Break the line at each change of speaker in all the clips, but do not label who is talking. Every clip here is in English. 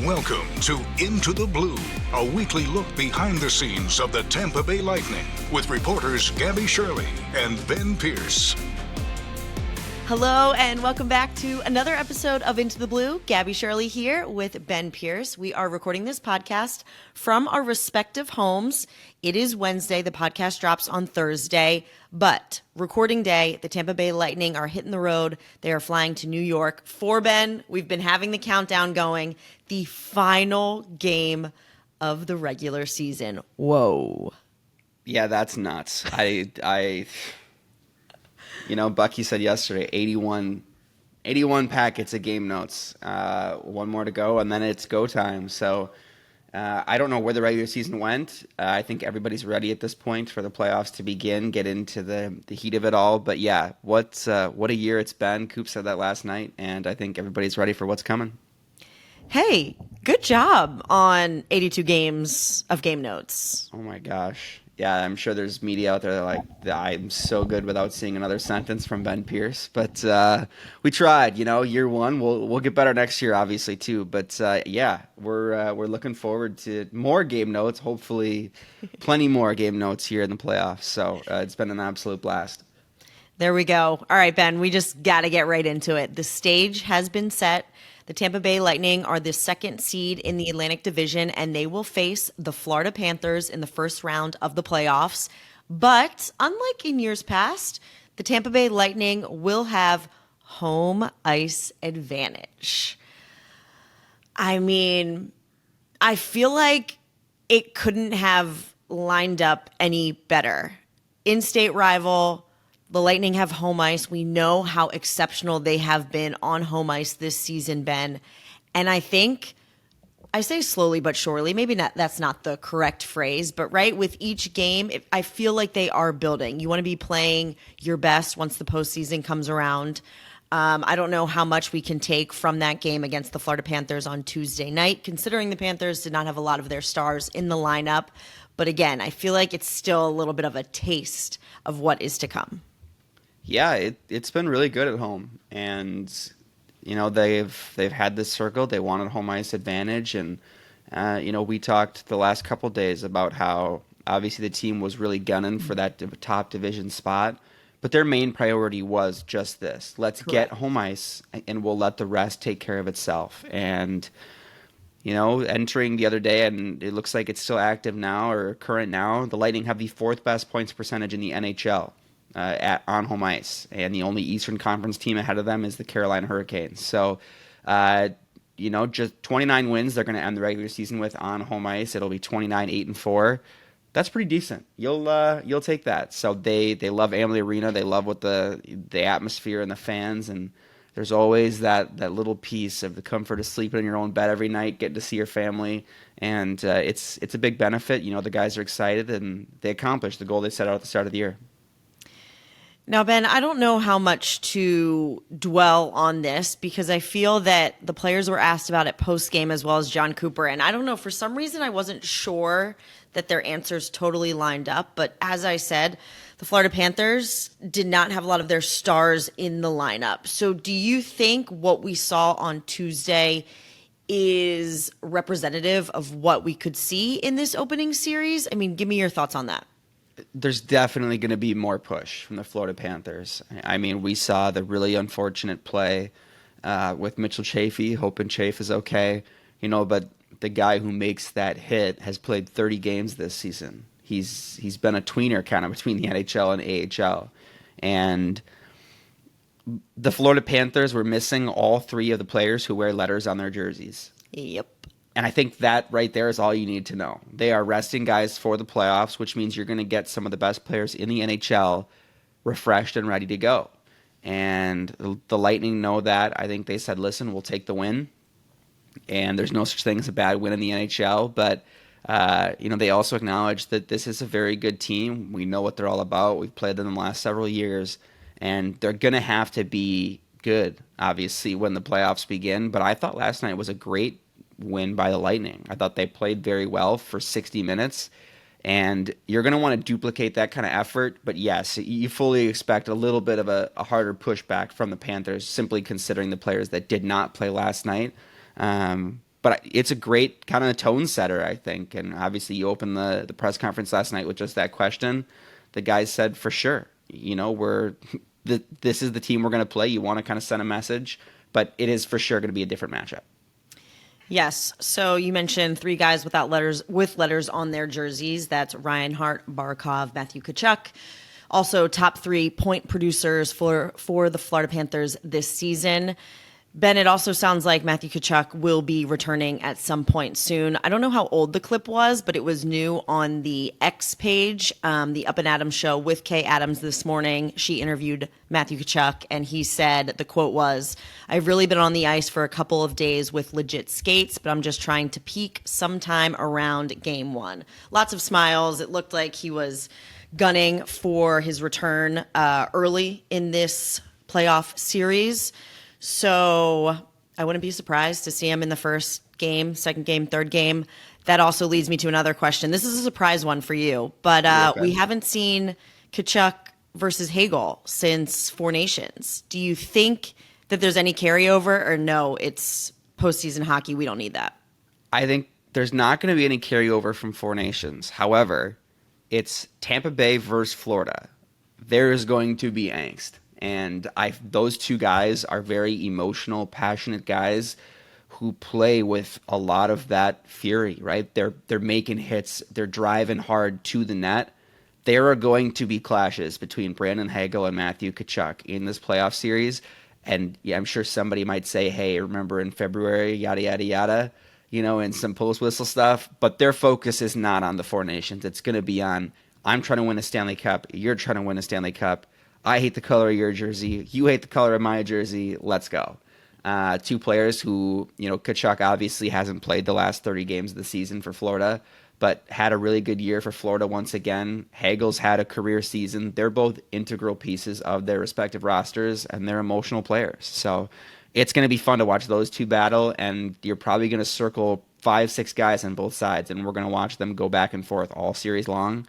Welcome to Into the Blue, a weekly look behind the scenes of the Tampa Bay Lightning with reporters Gabby, Shirley, and Ben Pierce.
Hello and welcome back to another episode of Into the Blue. Gabby, Shirley here with Ben Pierce. We are recording this podcast from our respective homes. It is Wednesday. The podcast drops on Thursday, but recording day, the Tampa Bay Lightning are hitting the road. They are flying to New York for, Ben, we've been having the countdown going, the final game of the regular season. Whoa.
Yeah, that's nuts. Bucky said yesterday, 81 packets of game notes. One more to go, and then it's go time. So I don't know where the regular season went. I think everybody's ready at this point for the playoffs to begin, get into the heat of it all. But yeah, what a year it's been. Coop said that last night, and I think everybody's ready for what's coming.
Hey, good job on 82 games of game notes.
Oh my gosh. Yeah, I'm sure there's media out there that I'm so good without seeing another sentence from Ben Pierce. But we tried, year one. We'll get better next year, obviously, too. But yeah, we're looking forward to more game notes, hopefully plenty more game notes here in the playoffs. So it's been an absolute blast.
There we go. All right, Ben, we just got to get right into it. The stage has been set. The Tampa Bay Lightning are the second seed in the Atlantic Division, and they will face the Florida Panthers in the first round of the playoffs. But unlike in years past, the Tampa Bay Lightning will have home ice advantage. I mean, I feel like it couldn't have lined up any better. In-state rival. The Lightning have home ice. We know how exceptional they have been on home ice this season, Ben. And I think, I say slowly but surely, maybe that's not the correct phrase, but right, with each game, I feel like they are building. You want to be playing your best once the postseason comes around. I don't know how much we can take from that game against the Florida Panthers on Tuesday night, considering the Panthers did not have a lot of their stars in the lineup. But again, I feel like it's still a little bit of a taste of what is to come.
Yeah, it's been really good at home, and they've had this circle. They wanted home ice advantage, and we talked the last couple days about how obviously the team was really gunning for that top division spot, but their main priority was just this: let's
Correct.
get home ice, and we'll let the rest take care of itself. And entering the other day, and it looks like it's still active now or current now. The Lightning have the fourth best points percentage in the NHL. On home ice, and the only Eastern Conference team ahead of them is the Carolina Hurricanes. So, just 29 wins they're going to end the regular season with on home ice. It'll be 29, 8-4. That's pretty decent. You'll take that. So they love Amalie Arena. They love what the atmosphere and the fans, and there's always that little piece of the comfort of sleeping in your own bed every night, getting to see your family, and it's a big benefit. The guys are excited, and they accomplished the goal they set out at the start of the year.
Now, Ben, I don't know how much to dwell on this because I feel that the players were asked about it post-game as well as John Cooper. And I don't know, for some reason, I wasn't sure that their answers totally lined up. But as I said, the Florida Panthers did not have a lot of their stars in the lineup. So do you think what we saw on Tuesday is representative of what we could see in this opening series? I mean, give me your thoughts on that.
There's definitely going to be more push from the Florida Panthers. I mean, we saw the really unfortunate play with Mitchell Chaffee, hoping Chafe is okay, but the guy who makes that hit has played 30 games this season. He's been a tweener kind of between the NHL and AHL. And the Florida Panthers were missing all three of the players who wear letters on their jerseys.
Yep.
And I think that right there is all you need to know. They are resting guys for the playoffs, which means you're going to get some of the best players in the NHL refreshed and ready to go. And the Lightning know that. I think they said, listen, we'll take the win. And there's no such thing as a bad win in the NHL. But, they also acknowledge that this is a very good team. We know what they're all about. We've played them in the last several years. And they're going to have to be good, obviously, when the playoffs begin. But I thought last night was a great win by the Lightning. I thought they played very well for 60 minutes, and you're going to want to duplicate that kind of effort. But yes, you fully expect a little bit of a harder pushback from the Panthers, simply considering the players that did not play last night. But but it's a great kind of tone setter, I think. And obviously, you opened the press conference last night with just that question. The guys said, for sure, this is the team we're going to play. You want to kind of send a message, but it is for sure going to be a different matchup.
Yes. So you mentioned three guys with letters on their jerseys. That's Reinhart, Barkov, Matthew Tkachuk. Also, top 3 point producers for the Florida Panthers this season. Ben, it also sounds like Matthew Tkachuk will be returning at some point soon. I don't know how old the clip was, but it was new on the X page, the Up and Adams show with Kay Adams this morning. She interviewed Matthew Tkachuk, and he said, the quote was, "I've really been on the ice for a couple of days with legit skates, but I'm just trying to peak sometime around game 1. Lots of smiles. It looked like he was gunning for his return early in this playoff series. So I wouldn't be surprised to see him in the first game, second game, third game. That also leads me to another question. This is a surprise one for you, but we haven't seen Tkachuk versus Hagel since Four Nations. Do you think that there's any carryover, or no, it's postseason hockey, we don't need that?
I think there's not going to be any carryover from Four Nations. However, it's Tampa Bay versus Florida. There is going to be angst. And those two guys are very emotional, passionate guys who play with a lot of that fury, right? They're making hits, they're driving hard to the net. There are going to be clashes between Brandon Hagel and Matthew Tkachuk in this playoff series. And yeah, I'm sure somebody might say, hey, remember in February, yada, yada, yada, and some post-whistle stuff. But their focus is not on the Four Nations. It's going to be on, I'm trying to win a Stanley Cup, you're trying to win a Stanley Cup. I hate the color of your jersey. You hate the color of my jersey. Let's go. Two players who, Tkachuk obviously hasn't played the last 30 games of the season for Florida, but had a really good year for Florida once again. Hagel's had a career season. They're both integral pieces of their respective rosters, and they're emotional players. So it's going to be fun to watch those two battle, and you're probably going to circle 5-6 guys on both sides, and we're going to watch them go back and forth all series long.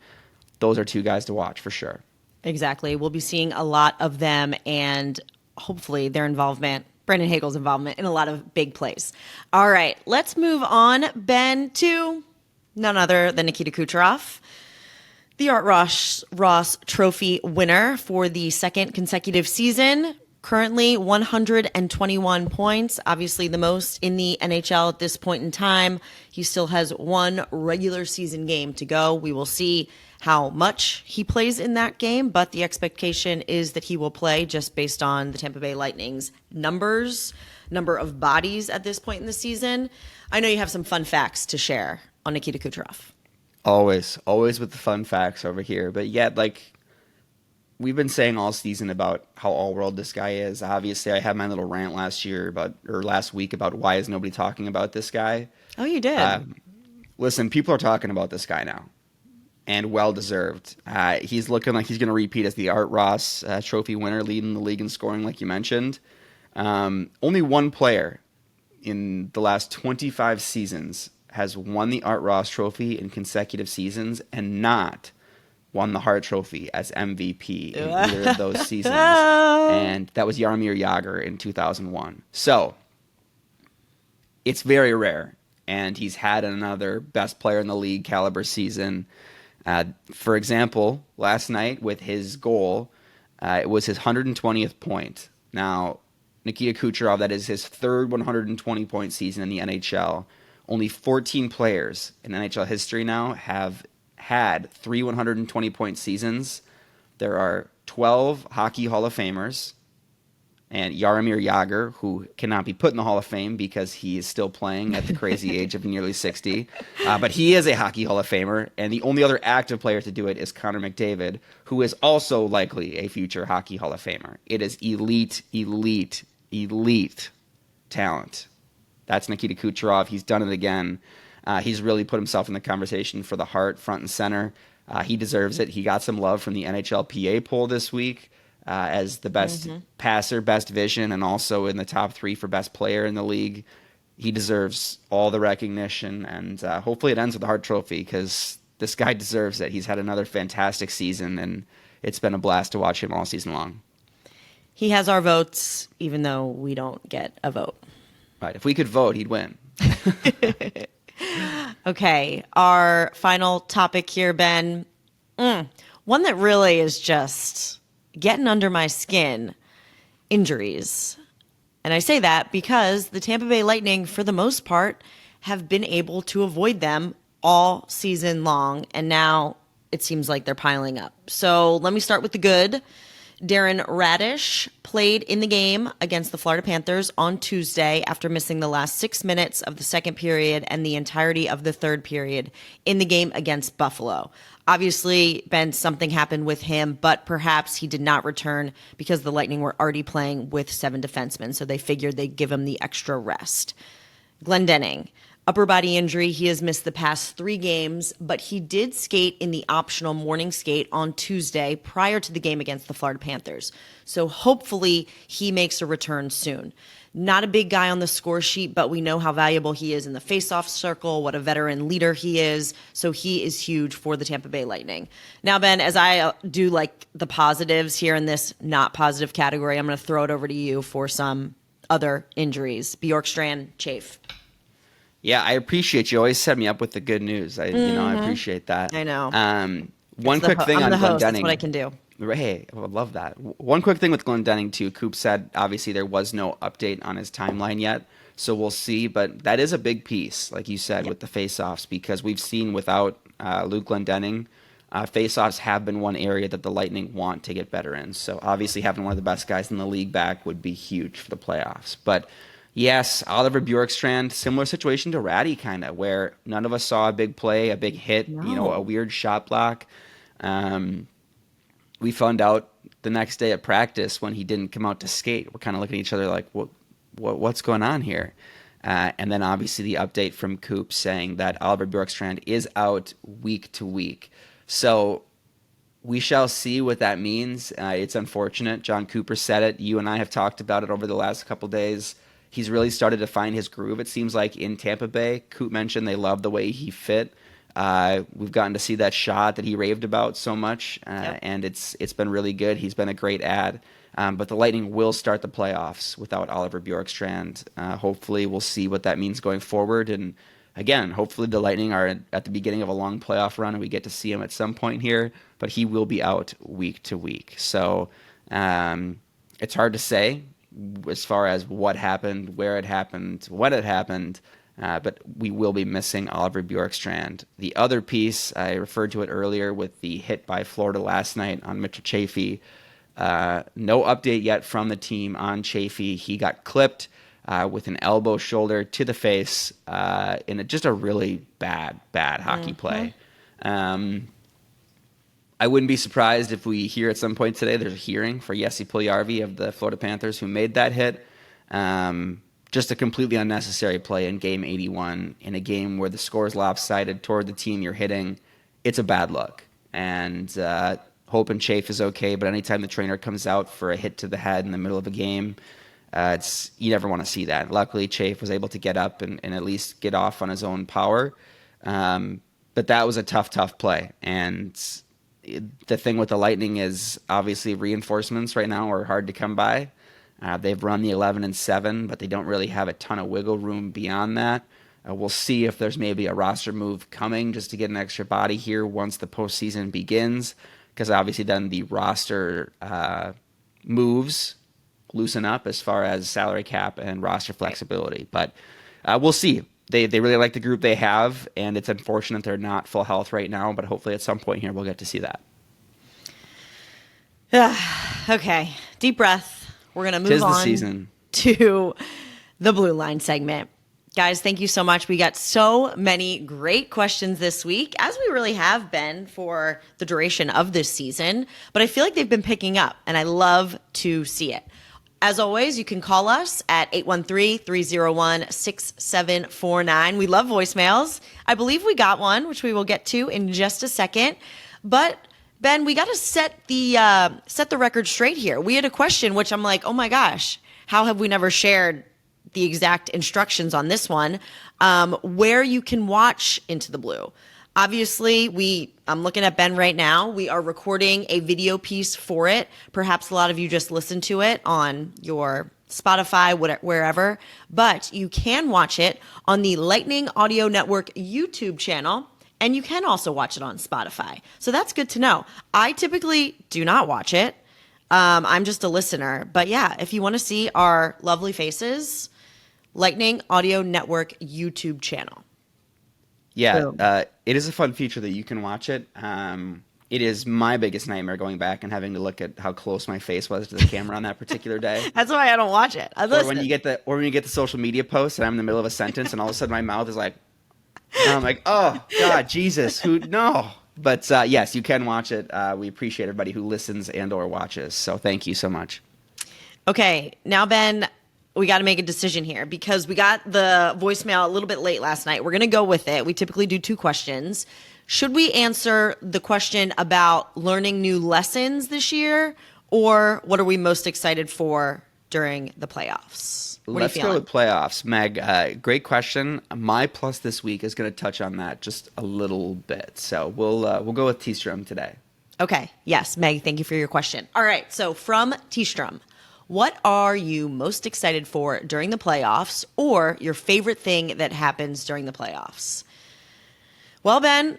Those are two guys to watch for sure.
Exactly. We'll be seeing a lot of them and hopefully their involvement, Brandon Hagel's involvement in a lot of big plays. All right, let's move on, Ben, to none other than Nikita Kucherov, the Art Ross Trophy winner for the second consecutive season. Currently 121 points, obviously the most in the NHL at this point in time. He still has one regular season game to go. We will see how much he plays in that game, but the expectation is that he will play just based on the Tampa Bay Lightning's number of bodies at this point in the season. I know you have some fun facts to share on Nikita Kucherov.
Always with the fun facts over here. But yet, we've been saying all season about how all-world this guy is. Obviously, I had my little rant last week about why is nobody talking about this guy.
Oh, you did?
Listen, people are talking about this guy now. And well-deserved. He's looking like he's going to repeat as the Art Ross Trophy winner, leading the league in scoring, like you mentioned. Only one player in the last 25 seasons has won the Art Ross Trophy in consecutive seasons and not won the Hart Trophy as MVP in either of those seasons. And that was Jaromir Jagr in 2001. So, it's very rare. And he's had another best player in the league caliber season. For example, last night with his goal, it was his 120th point. Now, Nikita Kucherov, that is his third 120-point season in the NHL. Only 14 players in NHL history now have had 3 120-point seasons. There are 12 Hockey Hall of Famers, and Jaromir Jagr, who cannot be put in the Hall of Fame because he is still playing at the crazy age of nearly 60. But he is a Hockey Hall of Famer, and the only other active player to do it is Connor McDavid, who is also likely a future Hockey Hall of Famer. It is elite talent. That's Nikita Kucherov. He's done it again. He's really put himself in the conversation for the Hart front and center. He deserves it. He got some love from the NHLPA poll this week. As the best passer, best vision, and also in the top 3 for best player in the league. He deserves all the recognition, and hopefully it ends with the Hart Trophy because this guy deserves it. He's had another fantastic season, and it's been a blast to watch him all season long.
He has our votes, even though we don't get a vote.
Right. If we could vote, he'd win.
Okay, our final topic here, Ben. One that really is just getting under my skin, injuries. And I say that because the Tampa Bay Lightning, for the most part, have been able to avoid them all season long. And now it seems like they're piling up. So let me start with the good. Darren Radish played in the game against the Florida Panthers on Tuesday after missing the last 6 minutes of the second period and the entirety of the third period in the game against Buffalo. Obviously, Ben, something happened with him, but perhaps he did not return because the Lightning were already playing with 7 defensemen, so they figured they'd give him the extra rest. Glendening. Upper body injury. He has missed the past 3 games, but he did skate in the optional morning skate on Tuesday prior to the game against the Florida Panthers. So hopefully he makes a return soon. Not a big guy on the score sheet, but we know how valuable he is in the faceoff circle, what a veteran leader he is. So he is huge for the Tampa Bay Lightning. Now, Ben, as I do like the positives here in this not positive category, I'm going to throw it over to you for some other injuries. Bjorkstrand, Chafe.
Yeah, I appreciate you always set me up with the good news. I appreciate that.
I know.
One quick thing on
Glendening.
Glendening.
That's what I can do.
Hey, I would love that. One quick thing with Glendening too. Coop said obviously there was no update on his timeline yet, so we'll see. But that is a big piece, like you said, with the faceoffs, because we've seen without Luke Glendening, faceoffs have been one area that the Lightning want to get better in. So obviously having one of the best guys in the league back would be huge for the playoffs. But yes, Oliver Bjorkstrand, similar situation to Ratty, kind of, where none of us saw a big play, a big hit, a weird shot block. We found out the next day at practice when he didn't come out to skate. We're kind of looking at each other like, what's going on here? And then obviously the update from Coop saying that Oliver Bjorkstrand is out week to week. So we shall see what that means. It's unfortunate. John Cooper said it. You and I have talked about it over the last couple days. He's really started to find his groove, it seems like, in Tampa Bay. Coop mentioned they love the way he fit. We've gotten to see that shot that he raved about so much, and it's been really good. He's been a great add. But the Lightning will start the playoffs without Oliver Bjorkstrand. Hopefully we'll see what that means going forward. And again, hopefully the Lightning are at the beginning of a long playoff run and we get to see him at some point here. But he will be out week to week. So it's hard to say as far as what happened, where it happened, when it happened. But we will be missing Oliver Bjorkstrand. The other piece, I referred to it earlier with the hit by Florida last night on Mitchell Chaffee. No update yet from the team on Chaffee. He got clipped with an elbow shoulder to the face in just a really bad hockey play. I wouldn't be surprised if we hear at some point today there's a hearing for Jesse Puljujarvi of the Florida Panthers who made that hit. Just a completely unnecessary play in Game 81 in a game where the score is lopsided toward the team you're hitting. It's a bad look. And hoping Chafe is okay, but anytime the trainer comes out for a hit to the head in the middle of a game, you never want to see that. Luckily, Chafe was able to get up and at least get off on his own power. But that was a tough play. And the thing with the Lightning is obviously reinforcements right now are hard to come by. They've run the 11-7, but they don't really have a ton of wiggle room beyond that. We'll see if there's maybe a roster move coming just to get an extra body here once the postseason begins, because obviously then the roster moves loosen up as far as salary cap and roster flexibility. But we'll see. They really like the group they have, and it's unfortunate they're not full health right now, but hopefully at some point here we'll get to see that.
Okay, deep breath. We're going to move on to the Blue Line segment. Guys, thank you so much. We got so many great questions this week, as we really have been for the duration of this season, but I feel like they've been picking up, and I love to see it. As always, you can call us at 813-301-6749. We love voicemails. I believe we got one, which we will get to in just a second. But Ben, we got to set the record straight here. We had a question, which I'm like, oh my gosh, how have we never shared the exact instructions on this one? Where you can watch Into the Blue. Obviously, I'm looking at Ben right now. We are recording a video piece for it. Perhaps a lot of you just listened to it on your Spotify, wherever, but you can watch it on the Lightning Audio Network YouTube channel, and you can also watch it on Spotify. So that's good to know. I typically do not watch it. I'm just a listener. But yeah, if you want to see our lovely faces, Lightning Audio Network YouTube channel.
Yeah, it is a fun feature that you can watch it. It is my biggest nightmare going back and having to look at how close my face was to the camera on that particular day.
That's why I don't watch it.
Or when you get the social media post and I'm in the middle of a sentence and all of a sudden my mouth is like, and I'm like, oh God, Jesus, no. But yes, you can watch it. We appreciate everybody who listens and or watches. So thank you so much.
Okay, now Ben, we got to make a decision here because we got the voicemail a little bit late last night. We're going to go with it. We typically do 2 questions. Should we answer the question about learning new lessons this year, or what are we most excited for during the playoffs?
Let's go with playoffs. Meg, great question. My plus this week is going to touch on that just a little bit. So we'll go with T-Strom today.
Okay. Yes, Meg, thank you for your question. All right. So from T-Strom, what are you most excited for during the playoffs, or your favorite thing that happens during the playoffs? Well, Ben,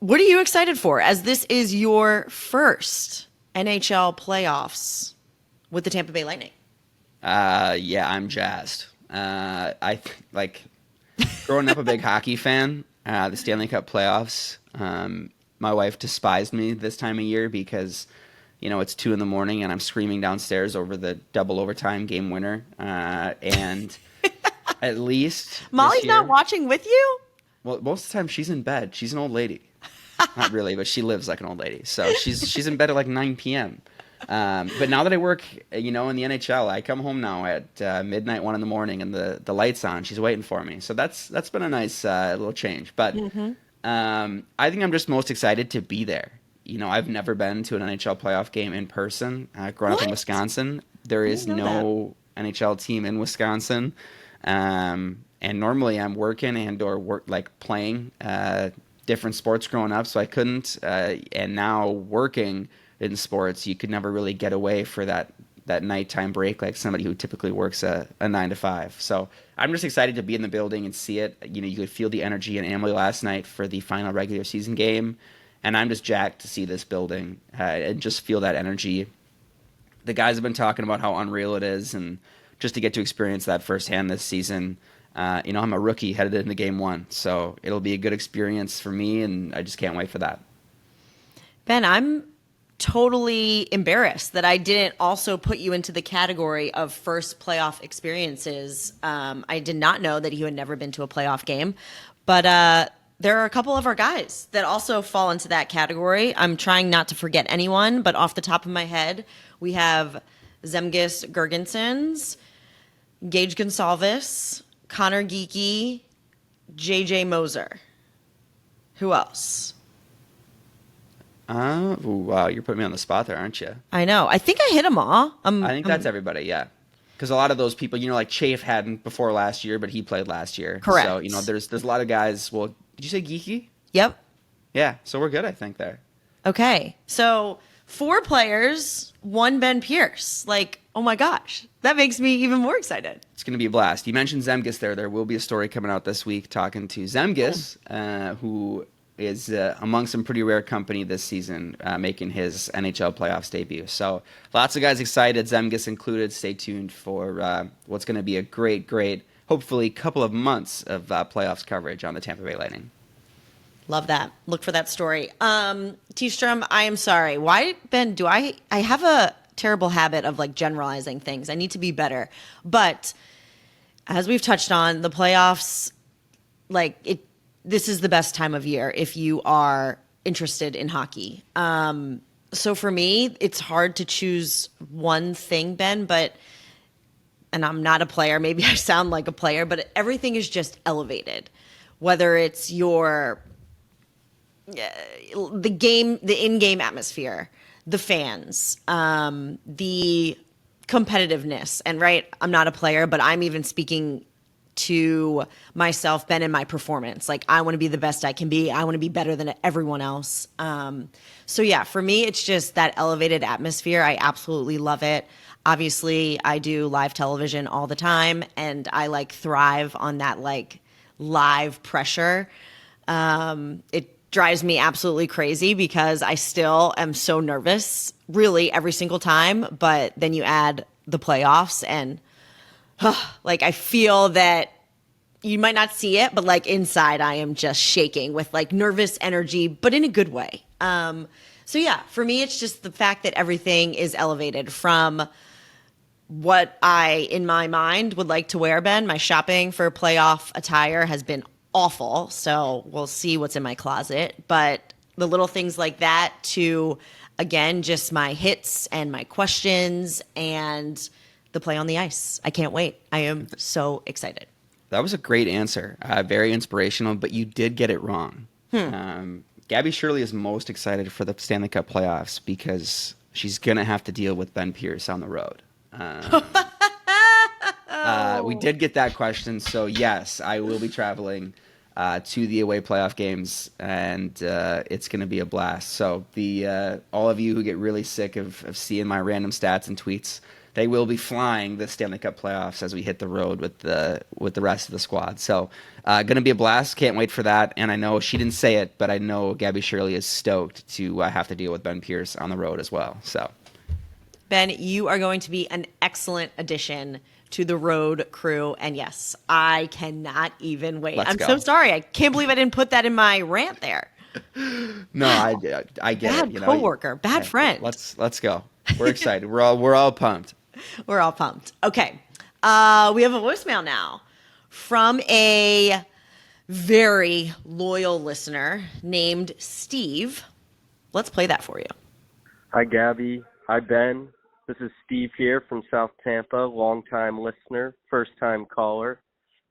what are you excited for, as this is your first NHL playoffs with the Tampa Bay Lightning?
Yeah, I'm jazzed. Growing up a big hockey fan, the Stanley Cup playoffs, my wife despised me this time of year because, it's 2 a.m. and I'm screaming downstairs over the double overtime game winner. And at least
Molly's not watching with you?
Well, most of the time she's in bed. She's an old lady. Not really, but she lives like an old lady. So she's in bed at like 9 p.m. But now that I work, in the NHL, I come home now at midnight, 1 a.m, and the light's on. She's waiting for me. So that's been a nice little change. But I think I'm just most excited to be there. I've never been to an NHL playoff game in person. Growing up in Wisconsin, there is no NHL team in Wisconsin. And normally I'm working and or playing different sports growing up, so I couldn't. And now working in sports, you could never really get away for that nighttime break like somebody who typically works a 9 to 5. So I'm just excited to be in the building and see it. You could feel the energy in Amalie last night for the final regular season game, and I'm just jacked to see this building and just feel that energy. The guys have been talking about how unreal it is, and just to get to experience that firsthand this season. I'm a rookie headed into game 1, so it'll be a good experience for me, and I just can't wait for that.
Ben, I'm totally embarrassed that I didn't also put you into the category of first playoff experiences. I did not know that you had never been to a playoff game, but there are a couple of our guys that also fall into that category. I'm trying not to forget anyone, but off the top of my head, we have Zemgus Girgensons, Gage Gonsalves, Connor Geeky, JJ Moser. Who else?
Wow, you're putting me on the spot there, aren't you?
I know. I think I hit them all.
I think that's everybody, yeah. Because a lot of those people, like Chafe hadn't before last year, but he played last year.
Correct.
So, there's a lot of guys. Well, did you say Geeky?
Yep.
Yeah, so we're good, I think, there.
Okay. So 4 players, 1 Ben Pierce. Oh my gosh. That makes me even more excited.
It's going to be a blast. You mentioned Zemgus there. There will be a story coming out this week talking to Zemgus, who is among some pretty rare company this season, making his NHL playoffs debut. So lots of guys excited, Zemgus included. Stay tuned for what's going to be a great, hopefully, couple of months of playoffs coverage on the Tampa Bay Lightning.
Love that. Look for that story. T-Strom, I am sorry. Why, Ben, do I have a terrible habit of generalizing things. I need to be better. But as we've touched on, the playoffs, this is the best time of year if you are interested in hockey. So for me, it's hard to choose one thing, Ben, and I'm not a player. Maybe I sound like a player, but everything is just elevated. Whether it's the game, the in-game atmosphere, the fans, the competitiveness. And I'm not a player, but I'm even speaking to myself, Ben, in my performance. I want to be the best I can be. I want to be better than everyone else. So yeah, for me, it's just that elevated atmosphere. I absolutely love it. Obviously, I do live television all the time, and I like thrive on that like live pressure. It drives me absolutely crazy because I still am so nervous, really every single time. But then you add the playoffs, and like I feel that you might not see it, but like inside, I am just shaking with like nervous energy, but in a good way. So yeah, for me, it's just the fact that everything is elevated from what I, in my mind, would like to wear, Ben. My shopping for playoff attire has been awful, so we'll see what's in my closet. But the little things like that to, again, just my hits and my questions and the play on the ice. I can't wait. I am so excited.
That was a great answer. Very inspirational, but you did get it wrong. Gabby Shirley is most excited for the Stanley Cup playoffs because she's going to have to deal with Ben Pierce on the road. We did get that question, so yes, I will be traveling to the away playoff games, and it's going to be a blast. So all of you who get really sick of seeing my random stats and tweets, they will be flying the Stanley Cup playoffs as we hit the road with the rest of the squad. So going to be a blast. Can't wait for that. And I know she didn't say it, but I know Gabby Shirley is stoked to have to deal with Ben Pierce on the road as well. So.
Ben, you are going to be an excellent addition to the road crew. And yes, I cannot even wait. I'm so sorry. I can't believe I didn't put that in my rant there.
No, I get it.
Bad coworker, bad friend.
Let's go. We're excited. We're all pumped.
We're all pumped. Okay. We have a voicemail now from a very loyal listener named Steve. Let's play that for you.
Hi, Gabby. Hi, Ben. This is Steve here from South Tampa, longtime listener, first-time caller.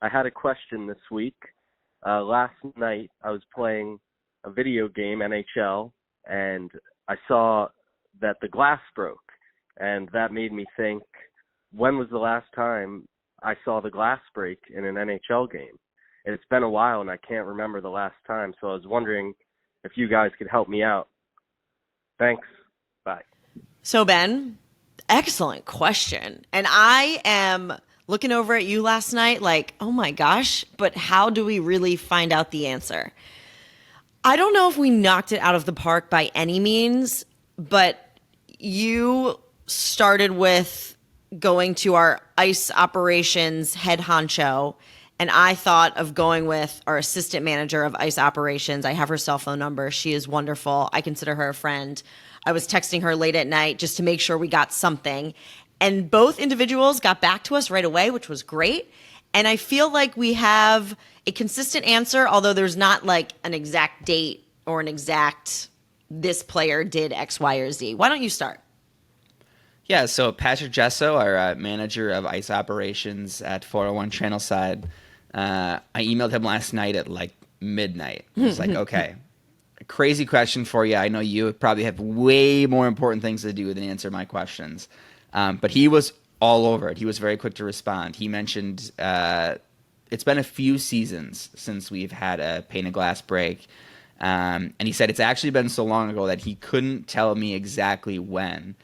I had a question this week. Last night, I was playing a video game, NHL, and I saw that the glass broke, and that made me think, when was the last time I saw the glass break in an NHL game? And it's been a while, and I can't remember the last time, so I was wondering if you guys could help me out. Thanks. Bye.
So, Ben, excellent question. And I am looking over at you last night like, oh my gosh, but how do we really find out the answer? I don't know if we knocked it out of the park by any means, but you started with going to our ice operations head honcho, and I thought of going with our assistant manager of ice operations. I have her cell phone number. She is wonderful. I consider her a friend. I was texting her late at night just to make sure we got something. And both individuals got back to us right away, which was great. And I feel like we have a consistent answer, although there's not like an exact date or an exact this player did X, Y, or Z. Why don't you start?
Yeah, so Patrick Gesso, our manager of ice operations at 401 Channelside, I emailed him last night at like midnight. I was like, okay, a crazy question for you. I know you probably have way more important things to do than answer my questions. But he was all over it. He was very quick to respond. He mentioned it's been a few seasons since we've had a pane of glass break. And he said it's actually been so long ago that he couldn't tell me exactly when.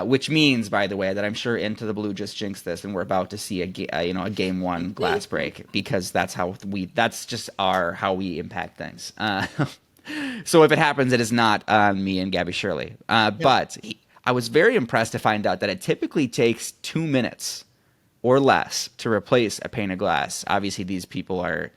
Which means, by the way, that I'm sure Into the Blue just jinxed this, and we're about to see a game one glass break because that's how we impact things. So if it happens, it is not on me and Gabby Shirley. But I was very impressed to find out that it typically takes 2 minutes or less to replace a pane of glass. Obviously, these people are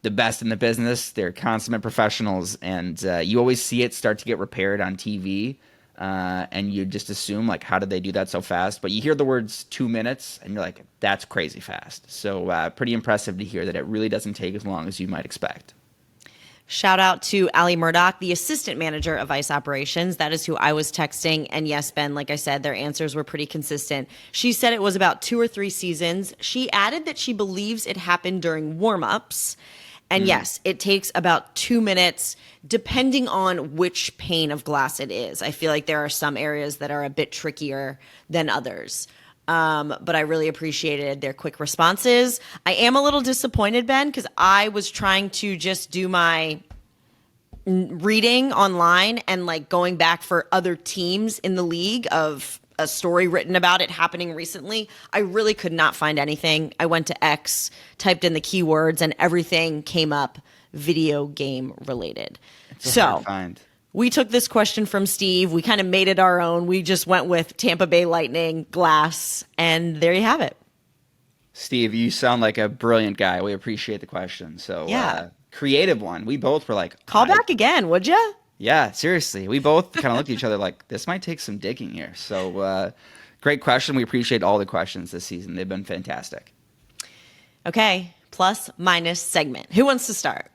the best in the business. They're consummate professionals, and you always see it start to get repaired on TV. And you just assume, like, how did they do that so fast? But you hear the words 2 minutes, and you're like, that's crazy fast. So pretty impressive to hear that it really doesn't take as long as you might expect.
Shout out to Allie Murdoch, the assistant manager of ice operations. That is who I was texting. And yes, Ben, like I said, their answers were pretty consistent. She said it was about 2 or 3 seasons. She added that she believes it happened during warm-ups. And yes, it takes about 2 minutes, depending on which pane of glass it is. I feel like there are some areas that are a bit trickier than others. But I really appreciated their quick responses. I am a little disappointed, Ben, because I was trying to just do my reading online and like going back for other teams in the league of a story written about it happening recently. I really could not find anything. I went to X, typed in the keywords, and everything came up video game related.
It's a hard find.
We took this question from Steve. We kind of made it our own. We just went with Tampa Bay Lightning, glass, and there you have it.
Steve, you sound like a brilliant guy. We appreciate the question. So, creative one. We both were like,
call back again, would you?
Yeah, seriously. We both kind of looked at each other like, this might take some digging here. So, great question. We appreciate all the questions this season. They've been fantastic.
Okay, plus minus segment. Who wants to start?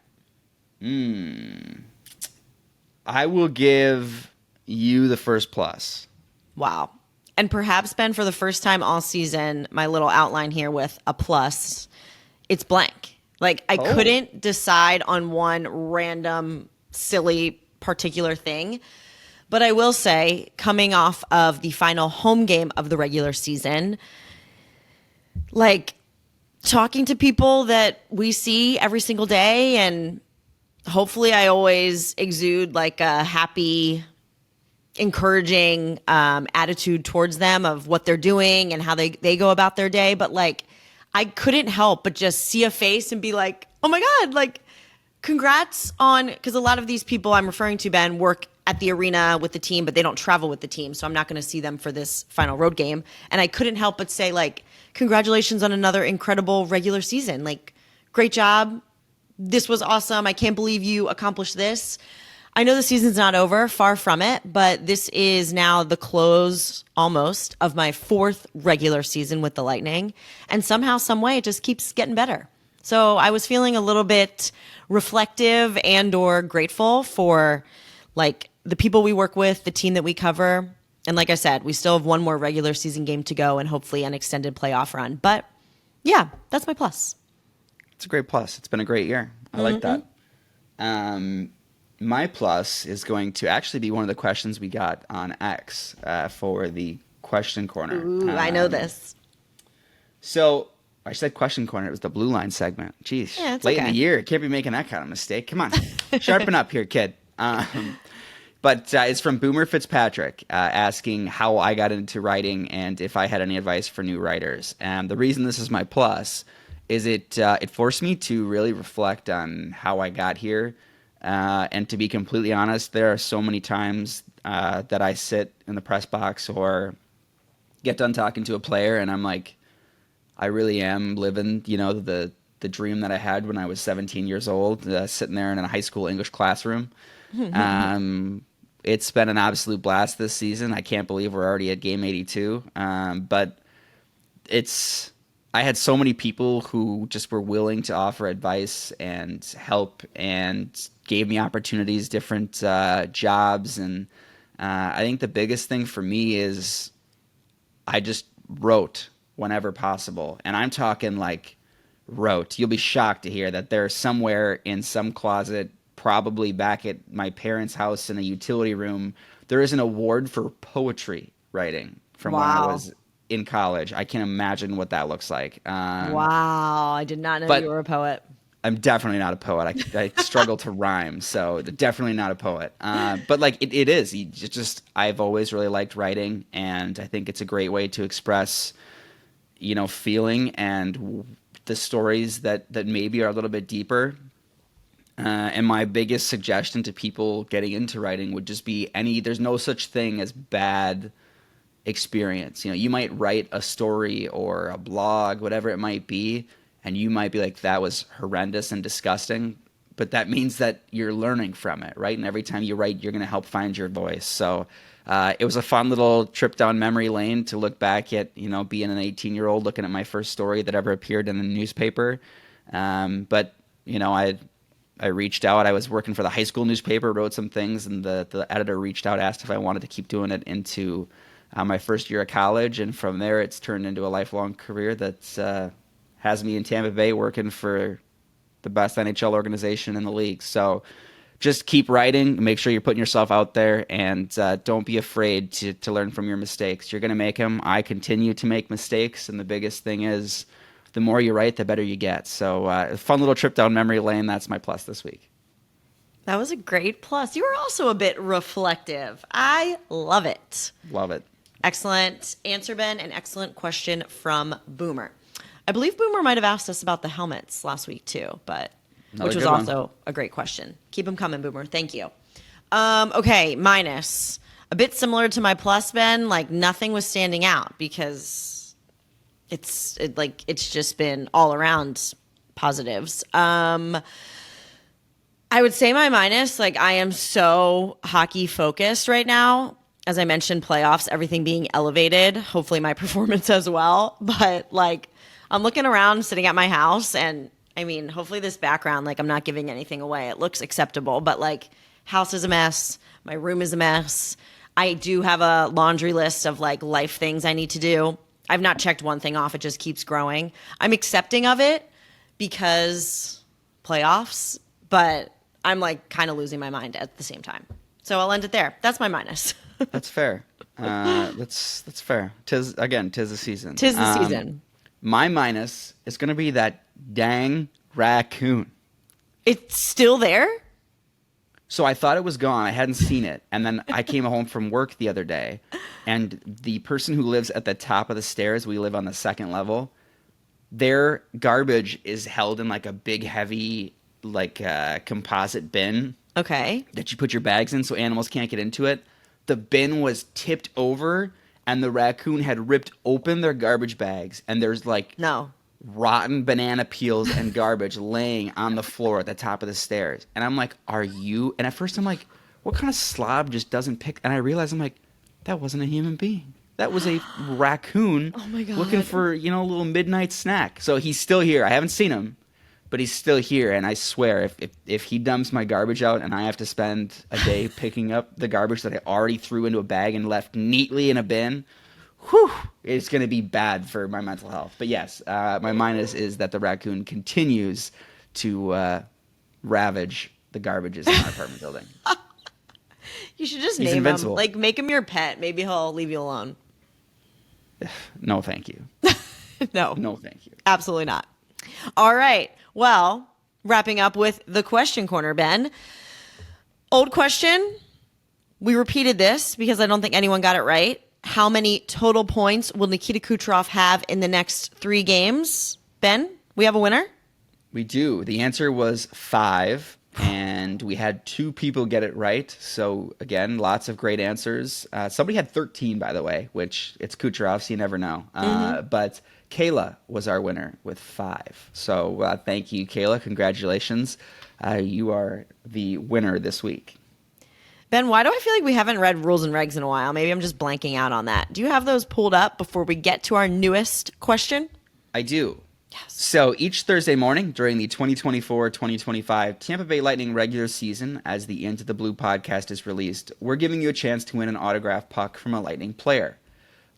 I will give you the first plus.
Wow. And perhaps, Ben, for the first time all season, my little outline here with a plus, it's blank. Like, I couldn't decide on one random, silly, particular thing. But I will say, coming off of the final home game of the regular season, like, talking to people that we see every single day, and hopefully I always exude like a happy, encouraging attitude towards them of what they're doing and how they go about their day. But like, I couldn't help but just see a face and be like, oh my God, like, congrats on, because a lot of these people I'm referring to, Ben, work at the arena with the team, but they don't travel with the team. So I'm not going to see them for this final road game. And I couldn't help but say, like, congratulations on another incredible regular season. Like, great job. This was awesome. I can't believe you accomplished this. I know the season's not over, far from it, but this is now the close almost of my 4th regular season with the Lightning. And somehow, some way, it just keeps getting better. So I was feeling a little bit reflective and or grateful for like the people we work with, the team that we cover. And like I said, we still have one more regular season game to go and hopefully an extended playoff run. But yeah, that's my plus.
It's a great plus. It's been a great year. I like that. My plus is going to actually be one of the questions we got on X for the question corner.
Ooh, I know this.
So I said question corner. It was the blue line segment. Jeez,
yeah,
late in the year. Can't be making that kind of mistake. Come on. Sharpen up here, kid. But it's from Boomer Fitzpatrick asking how I got into writing and if I had any advice for new writers. And the reason this is my plus is it forced me to really reflect on how I got here. And to be completely honest, there are so many times that I sit in the press box or get done talking to a player and I'm like, I really am living, the dream that I had when I was 17 years old, sitting there in a high school English classroom. It's been an absolute blast this season. I can't believe we're already at game 82. But I had so many people who just were willing to offer advice and help and gave me opportunities, different jobs. And I think the biggest thing for me is I just wrote whenever possible. And I'm talking like wrote. You'll be shocked to hear that there's somewhere in some closet, probably back at my parents' house in a utility room, there is an award for poetry writing from when I was in college. I can imagine what that looks like.
Wow. I did not know you were a poet.
I'm definitely not a poet. I struggle to rhyme, so definitely not a poet. But like it is. I've always really liked writing, and I think it's a great way to express, feeling and the stories that maybe are a little bit deeper. And my biggest suggestion to people getting into writing would just be there's no such thing as bad experience. You might write a story or a blog, whatever it might be, and you might be like, that was horrendous and disgusting, but that means that you're learning from it, right? And every time you write, you're going to help find your voice. So it was a fun little trip down memory lane to look back at, being an 18-year-old looking at my first story that ever appeared in the newspaper. But I reached out. I was working for the high school newspaper, wrote some things, and the editor reached out, asked if I wanted to keep doing it into my first year of college. And from there, it's turned into a lifelong career that has me in Tampa Bay working for the best NHL organization in the league. So just keep writing, make sure you're putting yourself out there, and don't be afraid to learn from your mistakes. You're going to make them. I continue to make mistakes, and the biggest thing is the more you write, the better you get. So a fun little trip down memory lane. That's my plus this week.
That was a great plus. You were also a bit reflective. I love it.
Love it.
Excellent answer, Ben, and excellent question from Boomer. I believe Boomer might have asked us about the helmets last week too, but
Another
which was
good one.
also a great question. Keep them coming, Boomer. Thank you. Okay, minus. A bit similar to my plus, Ben. Like nothing was standing out because it's just been all around positives. I would say my minus. Like I am so hockey focused right now. As I mentioned, playoffs, everything being elevated. Hopefully my performance as well. But like I'm looking around, sitting at my house, and I mean, hopefully this background, like I'm not giving anything away. It looks acceptable, but like house is a mess. My room is a mess. I do have a laundry list of like life things I need to do. I've not checked one thing off. It just keeps growing. I'm accepting of it because playoffs, but I'm like kind of losing my mind at the same time. So I'll end it there. That's my minus.
That's fair. That's fair. Tis the season.
Tis the season.
My minus is going to be that dang raccoon.
It's still there?
So I thought it was gone. I hadn't seen it. And then I came home from work the other day, and the person who lives at the top of the stairs, we live on the second level, their garbage is held in like a big, heavy, like composite bin.
Okay.
That you put your bags in so animals can't get into it. The bin was tipped over, and the raccoon had ripped open their garbage bags, and there's like rotten banana peels and garbage laying on the floor at the top of the stairs. And I'm like, are you? And at first I'm like, what kind of slob just doesn't pick? And I realized I'm like, that wasn't a human being. That was a raccoon looking for, a little midnight snack. So he's still here. I haven't seen him, but he's still here. And I swear, if he dumps my garbage out and I have to spend a day picking up the garbage that I already threw into a bag and left neatly in a bin, it's going to be bad for my mental health. But yes, my minus is that the raccoon continues to ravage the garbages in our apartment building.
You should just
He's
name
invincible.
him. Like, make him your pet. Maybe he'll leave you alone.
No, thank you.
No.
No, thank you.
Absolutely not. All right. Well, wrapping up with the question corner, Ben. Old question. We repeated this because I don't think anyone got it right. How many total points will Nikita Kucherov have in the next 3 games? Ben, we have a winner?
We do. The answer was 5, and we had 2 people get it right. So, again, lots of great answers. Somebody had 13, by the way, which it's Kucherov, so you never know. But Kayla was our winner with 5. So, thank you, Kayla. Congratulations. You are the winner this week.
Ben, why do I feel like we haven't read rules and regs in a while? Maybe I'm just blanking out on that. Do you have those pulled up before we get to our newest question?
I do.
Yes.
So each Thursday morning during the 2024-2025 Tampa Bay Lightning regular season, as the Into the Blue podcast is released, we're giving you a chance to win an autographed puck from a Lightning player.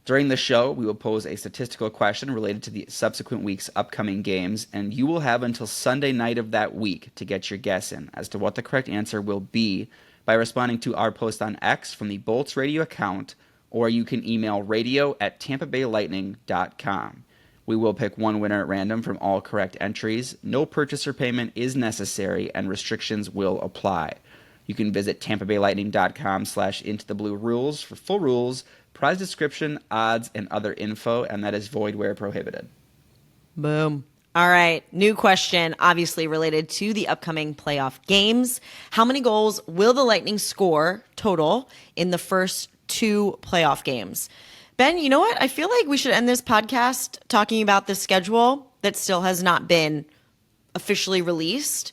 During the show, we will pose a statistical question related to the subsequent week's upcoming games, and you will have until Sunday night of that week to get your guess in as to what the correct answer will be by responding to our post on X from the Bolts Radio account, or you can email radio@tampabaylightning.com. We will pick one winner at random from all correct entries. No purchase or payment is necessary, and restrictions will apply. You can visit tampabaylightning.com/intothebluerules for full rules, prize description, odds, and other info, and that is void where prohibited.
Boom. All right, new question, obviously related to the upcoming playoff games. How many goals will the Lightning score total in the first 2 playoff games? Ben, you know what? I feel like we should end this podcast talking about the schedule that still has not been officially released.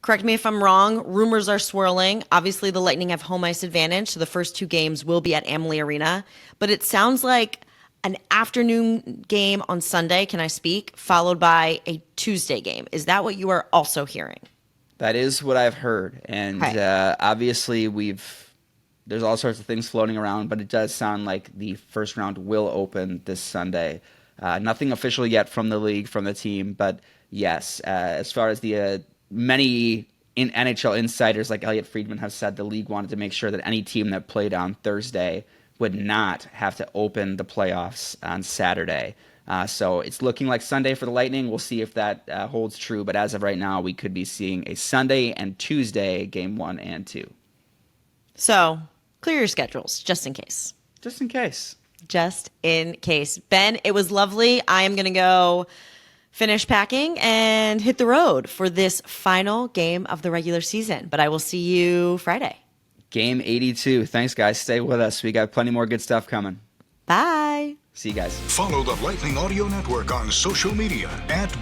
Correct me if I'm wrong. Rumors are swirling. Obviously, the Lightning have home ice advantage, so the first 2 games will be at Amalie Arena. But it sounds like an afternoon game on Sunday, can I speak, followed by a Tuesday game. Is that what you are also hearing?
That is what I've heard. And obviously there's all sorts of things floating around, but it does sound like the first round will open this Sunday. Nothing official yet from the league, from the team, but yes, as far as the many NHL insiders like Elliot Friedman have said, the league wanted to make sure that any team that played on Thursday would not have to open the playoffs on Saturday. So it's looking like Sunday for the Lightning. We'll see if that holds true. But as of right now, we could be seeing a Sunday and Tuesday game 1 and 2.
So clear your schedules, just in case.
Just in case.
just in case. Ben, it was lovely. I am going to go finish packing and hit the road for this final game of the regular season. But I will see you Friday.
Game 82. Thanks, guys. Stay with us. We got plenty more good stuff coming.
Bye.
See you guys.
Follow the Lightning Audio Network on social media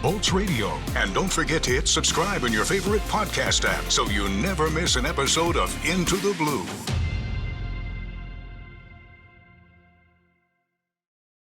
@Bolts Radio. And don't forget to hit subscribe in your favorite podcast app so you never miss an episode of Into the Blue.